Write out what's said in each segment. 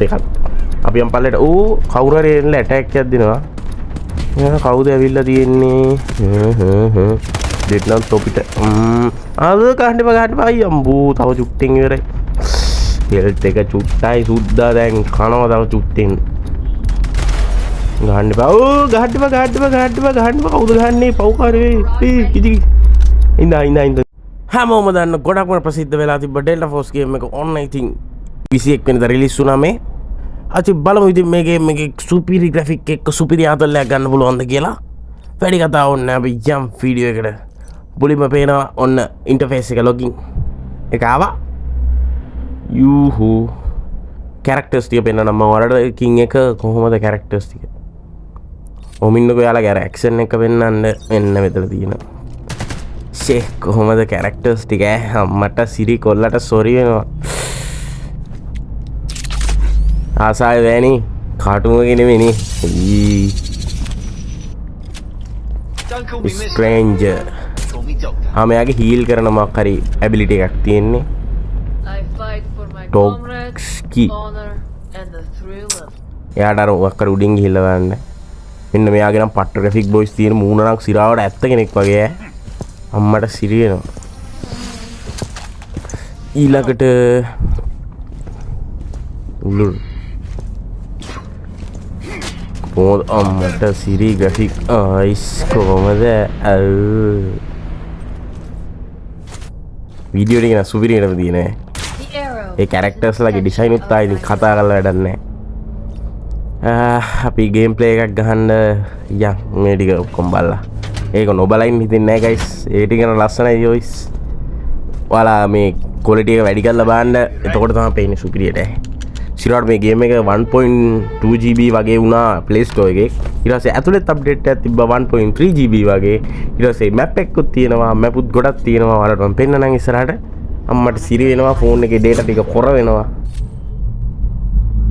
එකක් අපි යම් පල්ලෙට කවුරු හරි එන්න ඇටැක් එකක් දෙනවා එහෙනම් කවුද ඇවිල්ලා තියෙන්නේ දෙන්නම් තොපිට ආද ගහන්න අම්බෝ තව චුට්ටෙන් ඉවරයි හෙල්ත් එක චුට්ටයි සුද්දා දැන් කනවා තව චුට්ටෙන් ගහන්න ගහන්න කවුද ගහන්නේ පව්කාරේ කිචි ඉඳ හැමෝම දන්න ගොඩක්ම ප්‍රසිද්ධ වෙලා තිබ්බ ඩෙල්ටා ෆෝස් ගේම් එක ඔන්න ඉතින් 21 වෙනිදා රිලීස් වුණා මේ අති බලමු ඉතින් මේ ගේම් එකේ සුපිරි ග්‍රැෆික් එක්ක සුපිරි ආතල්ලයක් ගන්න පුළුවන්ද කියලා වැඩි කතා ඕනේ අපි යම් වීඩියෝ එකකට මුලින්ම පේනවා ඔන්න ඉන්ටර්ෆේස් එක ලොගින් එක ආවා යූහූ කැරක්ටර්ස් ටික පෙන්නනවා මම වලට කින් එක කොහොමද කැරක්ටර්ස් ටික ඔමින්නකෝ යාලගේ අර ඇක්ෂන් එක පෙන්නන්න මෙන්න මෙතන තියෙනවා ෂේ කොහොමද කැරක්ටර්ස් ටික අම්මට සිරි කොල්ලට සොරි වෙනවා ආසාය වෑනි කාටුම නෙමෙයිනේ ස්ට්‍රේන්ජර් මෙයාගේ හීල් කරන මොකක් හරි ඇබිලිටි එකක් තියෙන්නේ ටොක්ස්කි එයාට අර මොකක් හරි උඩින් ගිහිල්ලා බලන්න මෙන්න මෙයාගේ නම් පට්ට ග්‍රැෆික් බොයිස් තියෙන මූණ නම් සිරාවට ඇත්ත කෙනෙක් වගේ අම්මට සිරි වෙනවා ඊළඟට කොහොමද අම්මට සිරි ග්‍රැෆික් අයිස් කොහොමද වීඩියෝ එකේ සුපිරියටම තියෙන්නේ ඒ කැරක්ටර්ස්ලාගේ ඩිසයින් උත් ආයි කතා කරලා වැඩක් නැහැ අපි ගේම් ප්ලේ එකක් ගහන්න යන් මේ ටික ඔක්කොම බලලා ඒක නොබලින් හිටින්නේ නැහැ ගයිස් ඒ ටික නම් ලස්සනයි යෝයිස් ඔයාලා මේ ක්වොලිටි එක වැඩි කරලා බලන්න එතකොට තමයි පේන්නේ සුපිරියට සිරාට මේ ගේම් එක 1.2 GB වගේ වුණා Play Store එකේ ඊට පස්සේ ඇතුළෙත් අප්ඩේට් එකක් තිබ්බා 1.3 GB වගේ ඊට පස්සේ මැප් එකකුත් තියෙනවා මැපුත් ගොඩක් තියෙනවා ඔයාලට මම පෙන්නනම් ඉස්සරහට අම්මට සිරි වෙනවා ෆෝන් එකේ data ටික කොර වෙනවා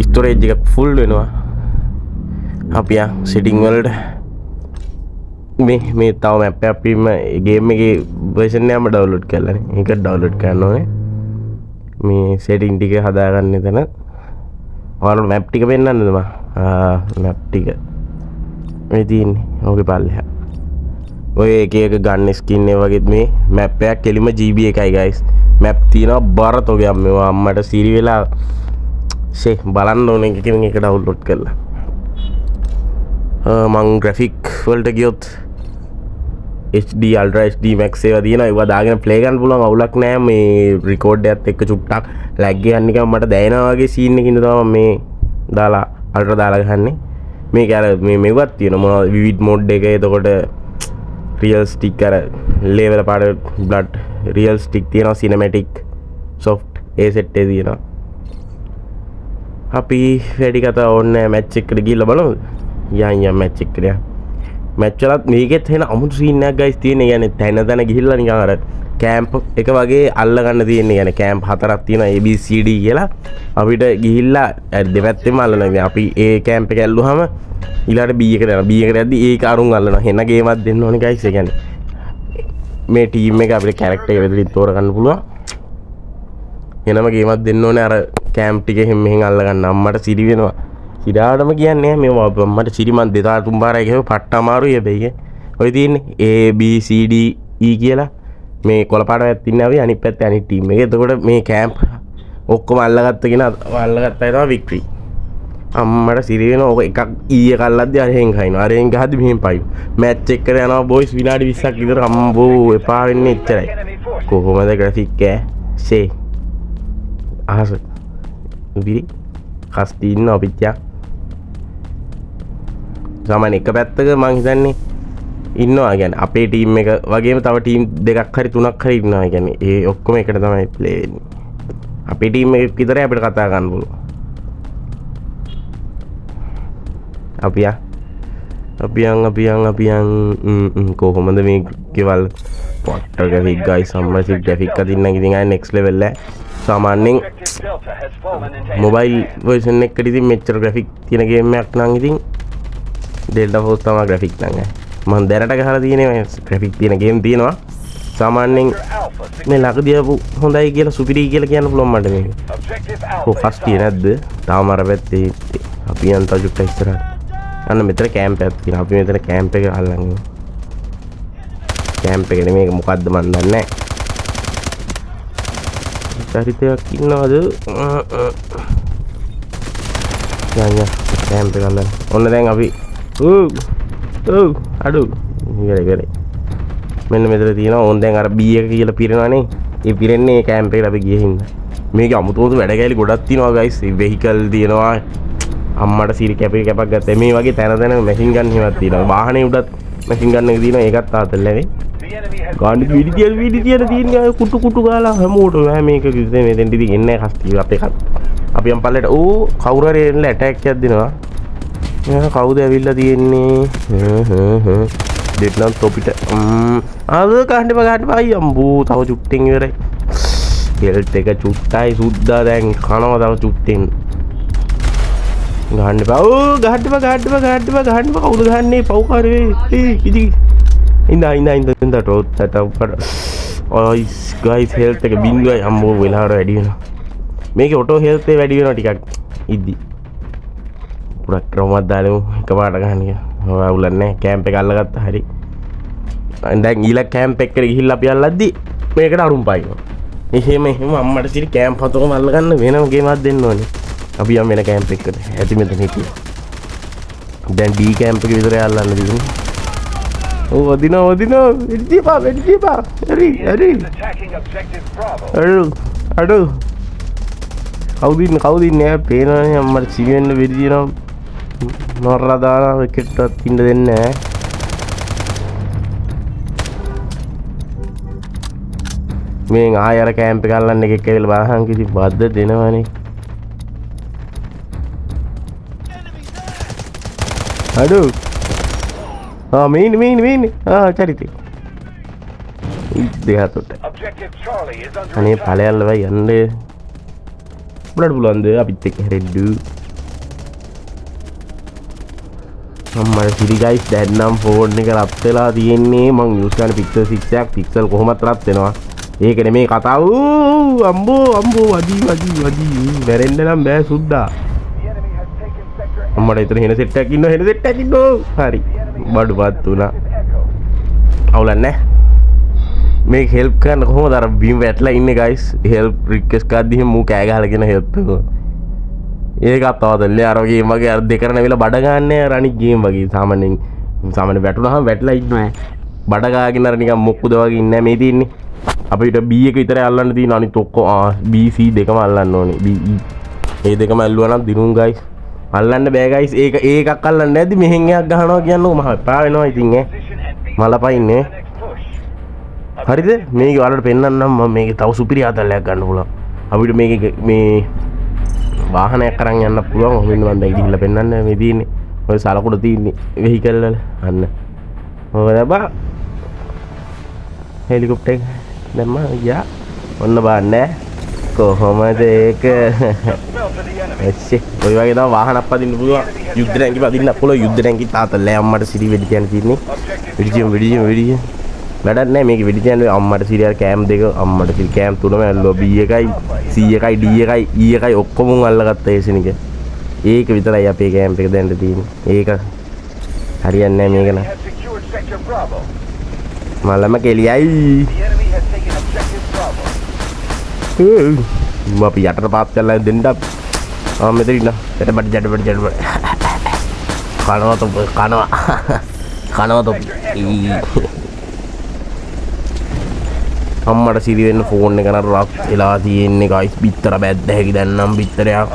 ස්ටෝරේජ් එක ෆුල් වෙනවා අපි සෙටින් වලට මේ තව මැප් එක අපි ගේම් එකේ version එකම ඩවුන්ලෝඩ් කරලානේ ඒක ඩවුන්ලෝඩ් කරන්න ඕනේ මේ සෙටින් ටික හදාගන්න එතන ඔයාලට මැප් ටික පෙන්නන්නද මම මැප් ටික මේ තියෙන්නේ ඕකේ පල්ලෙහා ඔය එක එක ගන්න ස්කින් ඒ වගේ මේ මැප් එකක් කෙලිම GB එකයි guys මැප් තියෙනවා බරතෝ ගියම් මේවා අම්මට සිරි වෙලා ෂේ බලන්න ඕනේ එකකින් එක ඩවුන්ලෝඩ් කරලා මං ග්‍රැෆික් වලට ගියොත් HD Ultra HD Max ඒවා තියෙනවා ඒවා දාගෙන ප්ලේ ගන්න පුළුවන් අවුලක් නැහැ මේ රෙකෝඩ් එකත් එක්ක චුට්ටක් ලැග් එකක් නිකන් මට දැනෙනවා වගේ සීන් එකකින් තමයි මේ දාලා අල්ට්‍රා දාලා ගහන්නේ මේක අර මේ මෙවත් තියෙනවා මොනවද විවිඩ් මෝඩ් එක එතකොට රියල් ස්ටික් අර ලේවල් පාඩ බ්ලඩ් රියල් ස්ටික් තියෙනවා සිනමැටික් සොෆ්ට් ඒ සෙට් එකේ තියෙනවා අපි වැඩි කතා ඕනේ මැච් එකට ගිහලා බලමු යම් මැච් එකට මැච් වලත් මේකෙත් වෙන අමුතු සීන් එකක් ගයිස් තියෙන. يعني තැන ගිහිල්ලා නිකන් අර කැම්ප් එක වගේ අල්ල ගන්න තියෙන්නේ. يعني කැම්ප් හතරක් තියෙනවා A B C D කියලා. අපිට ගිහිල්ලා දෙපැත්තෙම අල්ලනවා. අපි A කැම්ප් එක ඇල්ලුවාම ඊළඟට B එකට යනවා. B එකට යද්දි ඒක අරුන් අල්ලනවා. එන ගේමක් දෙන්න ඕනේ ගයිස්. ඒ කියන්නේ මේ ටීම් එක අපිට කැරක්ටර් එක විදිහට තෝර ගන්න පුළුවන්. එනම ගේමක් දෙන්න ඕනේ අර කැම්ප් ටික මෙහෙන් අල්ල ගන්න. අම්මට සිරි වෙනවා. සිරාටම කියන්නේ මේ මට සිරි මන් 2 3 පාරයි ගිහුව පට්ට අමාරුයි හැබැයි. ඔය තියෙන්නේ A B C D E කියලා මේ කොළපාටයක් තින්නේ අපි අනිත් පැත්තේ අනිත් ටීම් එකේ. එතකොට මේ කැම්ප් ඔක්කොම අල්ලගත්ත කෙනා අල්ලගත්ත අය තමයි වික්ටරි. අම්මට සිරි වෙනවා. ඔක එකක් E එක අල්ලද්දි අරහෙන් කයින්නවා. අරහෙන් ගහද්දි මෙහෙන් පයින්. මැච් එකට යනවා බොයිස් විනාඩි 20ක් විතර අම්බෝ එපා වෙන්නේ එච්චරයි. කොහොමද ග්‍රැෆික් එක? ෂේ. අහස. විරි. කස්ටි ඉන්න අපිච්චා. සාමාන්‍ය එක පැත්තක මං හිතන්නේ ඉන්නවා. කියන්නේ අපේ ටීම් එක වගේම තව ටීම් දෙකක් හරි තුනක් හරි ඉන්නවා. කියන්නේ ඒ ඔක්කොම එකට තමයි ප්ලේ වෙන්නේ. අපේ ටීම් එක විතරයි අපිට කතා කරන්න පුළුවන්. අපියන් කොහොමද මේ ගෙවල් පොට්ට ග්‍රැෆික් ගයිස් සම්මසිව් ග්‍රැෆික් අදින්න ඉතින් ආයේ නෙක්ස්ට් ලෙවල් එක සාමාන්‍යයෙන් මොබයිල් වර්ෂන් එකකට ඉතින් මෙච්චර ග්‍රැෆික් තියෙන ගේම් එකක් නම් ඉතින් ඩෙල්ටා ෆෝස් තමයි ග්‍රැෆික් නම් මම දැනට ගහලා තියෙන්නේ ග්‍රැෆික් තියෙන ගේම් තියෙනවා සාමාන්‍යයෙන් මේ ළඟදී ආපු හොඳයි කියලා සුපිරි කියලා කියන්න පුළුවන් මට මේක. ෆස්ට් ඉය නැද්ද? තාම අර පැත්තේ අපි යන් තජුට ඉස්සරහට. අන්න මෙතන කැම්ප් එකක් තියෙනවා. අපි මෙතන කැම්ප් එක අල්ලන් ඉමු. කැම්ප් එකනේ මේක මොකද්ද මන් දන්නේ නැහැ. චරිතයක් ඉන්නවද? යන්න කැම්ප් එක අල්ලන්න. ඔන්න දැන් අපි අඩු ඉවරයි. මෙන්න මෙතන තියෙනවා ඕන් දැන් අර B එක කියලා පිරෙනවානේ. ඒ පිරෙන්නේ කැම්ප් එකට අපි ගියේ හින්දා. මේක අමුතුම වැඩ කැලි ගොඩක් තියෙනවා ගයිස්. මේ වෙහිකල් තියෙනවා. අම්මට සිරි කැපේ කැපක් ගත්තා. මේ වගේ තැන මැෂින් ගන් හිමක් තියෙනවා. වාහනේ උඩත් මැෂින් ගන් එක තියෙනවා. ඒකත් තාතල් නැවේ. ගාඩි වීඩි තියෙන කුටු ගාලා හැමෝටම මේක කිව්වේ මෙතෙන්ට ඉතින් එන්නේ නැහැ කස්ටි අපේ අපි යම් පල්ලෙට කවුරු හරි එන්න ඇටැක් එකක් දෙනවා. කවුද ඇවිල්ලා තියෙන්නේ? දෙන්නම් තොපිට ආද ගහන්න බයි අම්බෝ තව චුට්ටෙන් ඉවරයි. හෙල්ට් එක චුට්ටයි සුද්දා දැන් කනවා තව චුට්ටෙන්. ගහන්න බා කවුද ගහන්නේ පව්කාරේ ඉදි ඉඳ ටෝත් උඩට ඔයිස් ගයිස් හෙල්ට් එක බින්දුවයි අම්බෝ වෙලාවට වැඩි වෙනවා. මේකේ ඔටෝ හෙල්ට් එක වැඩි වෙනවා ටිකක් ඉද්දි. පුරක් ක්‍රමයක් දාලමු එකපාරට ගහන්න කියලා. අවුලක් නැහැ කැම්ප් එක අල්ලගත්තා හරි. දැන් ඊළඟ කැම්ප් එකට ගිහිල්ලා අපි අල්ලද්දි මේකට අරුම් පායිනවා. එහෙම අම්මට සිරි කැම්ප් හතකම අල්ලගන්න වෙනම ගේමක් දෙන්න ඕනේ. අපි යම් වෙන කැම්ප් එකකට. ඇති මෙතන හිටියා. දැන් D කැම්ප් එක විතරයි අල්ලන්න තියෙන්නේ. වදිනවා වෙඩිපා. හරි. අඩු. කවුද ඉන්නේ පේනවනේ අම්මට සිරි වෙන්න වෙඩි දිනවා. නොරලා දාලා එකටවත් ඉන්න දෙන්නේ නැහැ. මේ ආයෙ අර කැම්ප් එක අල්ලන්න එකෙක් ඇවිල්ලා බලහන් කිසි බද්ද දෙනවනේ. අඩු. මේන්නේ. චරිතේ. දෙහතොට. අනේ ඵලයල්ල වෙයි යන්නේ. බලන්න පුළුවන්ද අපිත් එක්ක හැරෙන්න. අම්මට සිරි ගයිස් දැන් නම් ෆෝන් එක රත් වෙලා තියෙන්නේ. මං යූස් කරන පික්සල් 6 එකක් පික්සල් කොහොමත් රත් වෙනවා. ඒක නෙමේ කතාව. අම්බෝ වදි වැරෙන්න නම් බෑ සුද්දා. අම්මට එතන හෙන සෙට් එකක් ඉන්නවා. හරි. බඩුපත් උනා. අවුලක් නැහැ. මේක හෙල්ප් කරන්න කොහොමද අර බීම් වැටලා ඉන්නේ ගයිස්. හෙල්ප් රික්වෙස්ට් එකක් දීම මූ කෑ ගහලාගෙන හෙල්ප් එක. ඒකත් තවදල්ලේ අර ගේම් වගේ අර දෙකරන වෙලා බඩ ගන්නෑ අර අනිත් ගේම් වගේ. සාමාන්‍ය වැටුනහම වැටලා ඉන්නවා. බඩ ගාගෙන අර නිකන් මොක්කුද වගේ ඉන්නේ මේ තියෙන්නේ. අපිට B එක විතරයි අල්ලන්න තියෙන අනිත් ඔක්කොම B C දෙකම අල්ලන්න ඕනේ. B E ඒ දෙකම ඇල්ලුවා නම් දිනුම් ගයිස්. අල්ලන්න බෑ ගයිස්. ඒකක් අල්ලන්න නැද්දි මෙහෙන් එකක් ගහනවා කියන්නකො මම එපා වෙනවා ඉතින් මලපයින්නේ. හරිද? මේක ඔයාලට පෙන්නන්නම් මම මේකේ තව සුපිරි ආතල්ලයක් ගන්න පුළුවන්. අපිට මේකේ මේ වාහනයක් අරන් යන්න පුළුවන්. මෙන්න මම දැන් ගිහිල්ලා පෙන්නන්න මේ තියෙන්නේ. ඔය සලකුණ තියෙන්නේ වෙහිකල් වල. අන්න. ඔය බා හෙලිකොප්ටර් එක දැම්ම යා ඔන්න බලන්න කොහොමද ඒක. එච්චි ඔය වගේ තමයි වාහනක් පදින්න පුළුවන්. යුද්ධ ටැංකි පදින්න පුළුවන්. යුද්ධ ටැංකි තාතල්ලේ අම්මට සිරි වෙඩි තියන්න තියෙන්නේ. වෙඩි වැඩක් නැහැ මේක වෙඩි තියන්නේ අම්මට සිරි අර කෑම් දෙක අම්මට සිරි කෑම් තුනම ඇල්ලුවා. B එකයි C එකයි D එකයි E එකයි ඔක්කොම අල්ලගත්තා ඒ සෙනඟ. ඒක විතරයි අපේ කෑම්ප් එක දැන් තියෙන්නේ. ඒක හරියන්නේ නැහැ මේක න ะ. මලම කෙලියයි. අපි යටට පාත් කරලා දෙන්න. මෙතන ඉන්න. ජඩබඩ. කනවා තොප. අම්මට සිරි වෙන්න ෆෝන් එක නර රත් වෙලා තියෙන්නේ ගයිස්. බිත්තර බැද්ද හැකි දැන් නම් බිත්තරයක්.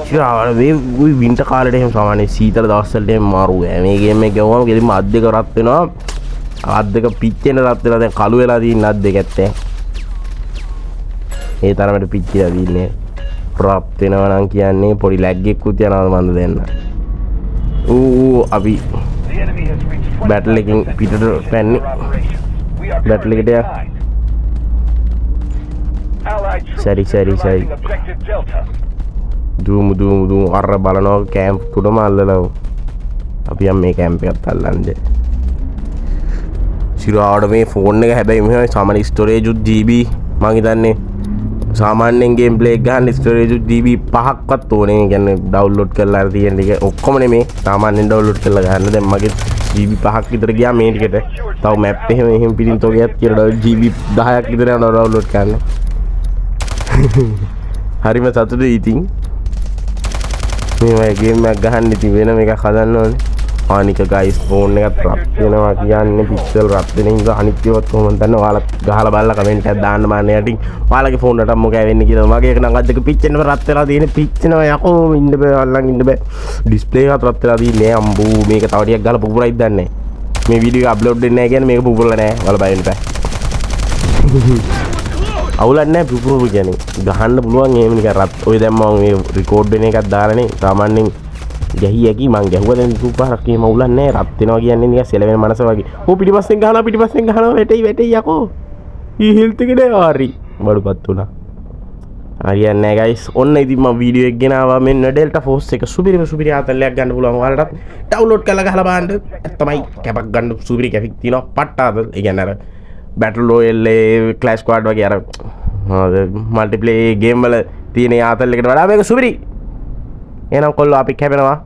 ඉතින් මේ වින්ටර් කාලේට එහෙම සාමාන්‍ය සීතල දවස්වලට එහෙම මාරු ඈ. මේ ගේම් එක ගවම ගෙලින්ම අත් දෙක රත් වෙනවා. අත් දෙක පිච්චෙන රත් වෙලා දැන් කළු වෙලා තියෙන අත් දෙක ඇත්තේ. ඒ තරමට පිච්චිලා තින්නේ. රත් වෙනවා නම් කියන්නේ පොඩි ලැග් එකකුත් යනවා මන්ද දෙන්න. අපි බැටල් එකකින් පිටට පැන්නේ. බැටල් එකට යා. සරි දුමු අර බලනවා කැම්ප් තුනම අල්ලලා අපි යම් මේ කැම්ප් එකත් අල්ලන්නේ. සිරාවට මේ ෆෝන් එක හැබැයි මෙහෙමයි සාමාන්‍ය ස්ටෝරේජ් උත් GB මං හිතන්නේ සාමාන්‍යයෙන් ගේම් ප්ලේ එක ගන්න ස්ටෝරේජ් උත් GB 5ක්වත් ඕනේ. ඒ කියන්නේ ඩවුන්ලෝඩ් කරලා තියෙන ටික ඔක්කොම නෙමේ සාමාන්‍යයෙන් ඩවුන්ලෝඩ් කරලා ගන්න. දැන් මගේ GB 5ක් විතර ගියා මේ ටිකට. තව මැප් එහෙම පිටින් තෝගියක් කියලා GB 10ක් විතර යනවා ඩවුන්ලෝඩ් කරන්න. හරිම සතුටුයි ඉතින්. මේ ගේම් එකක් ගහන්න ඉතින් වෙන මේකක් හදන්න ඕනේ. අනික ගයිස් ෆෝන් එකත් රත් වෙනවා කියන්නේ පික්සල් රත් වෙන නිසා අනිත්‍යවත් කොහොමද දන්නේ ඔයාලා ගහලා බලලා කමෙන්ට් එකක් දාන්න මාන්නේ යටින් ඔයාලගේ ෆෝන් එකට මොකද වෙන්නේ කියලා මගේ එක නම් අද්දක පිච්චෙන්න රත් වෙලා තියෙන පිච්චෙනවා යකෝ ඉන්න බෑ අල්ලන් ඉන්න බෑ ඩිස්ප්ලේ එකත් රත් වෙලා තියෙන්නේ අම්බූ මේක තව ටිකක් ගාලා පුපුරයිද දන්නේ මේ වීඩියෝ එක අප්ලෝඩ් වෙන්නේ නැහැ කියන්නේ මේක පුපුරලා නැහැ ඔයාලා බලන්න බෑ අවුලක් නැහැ පුපුරු කියන්නේ ගහන්න පුළුවන් එහෙම නිකන් රත් ඔය දැන් මම මේ රෙකෝඩ් වෙන එකක් දාලානේ සාමාන්‍යයෙන් ගැහි යකි මං ගැහුවා දැන් සුපාරක් එහෙම අවුලක් නැහැ රත් වෙනවා කියන්නේ නිකන් සෙලවෙන මනස වගේ ඕ පිටිපස්සෙන් ගහනවා වැටෙයි යකෝ ඊ හෙල්ත් එක නෑ හරි බඩුපත් වුණා හරියන්නේ නැහැ ගයිස් ඔන්න ඉතින් මම වීඩියෝ එක ගෙනාවා මෙන්න ඩෙල්ටා ෆෝස් එක සුපිරි ආතල්ලයක් ගන්න පුළුවන් ඔයාලටත් ඩවුන්ලෝඩ් කරලා ගහලා බලන්න තමයි කැපක් ගන්න සුපිරි කැපික් තියෙනවා පට්ටාද ඒ කියන්නේ අර බැටල් රොයල් ඒ ක්ලෑෂ් ස්ක්වාඩ් වගේ අර මල්ටිප්ලේ ගේම් වල තියෙන ආතල් එකට වඩා මේක සුපිරි එහෙනම් කොල්ලෝ අපි කැපෙනවා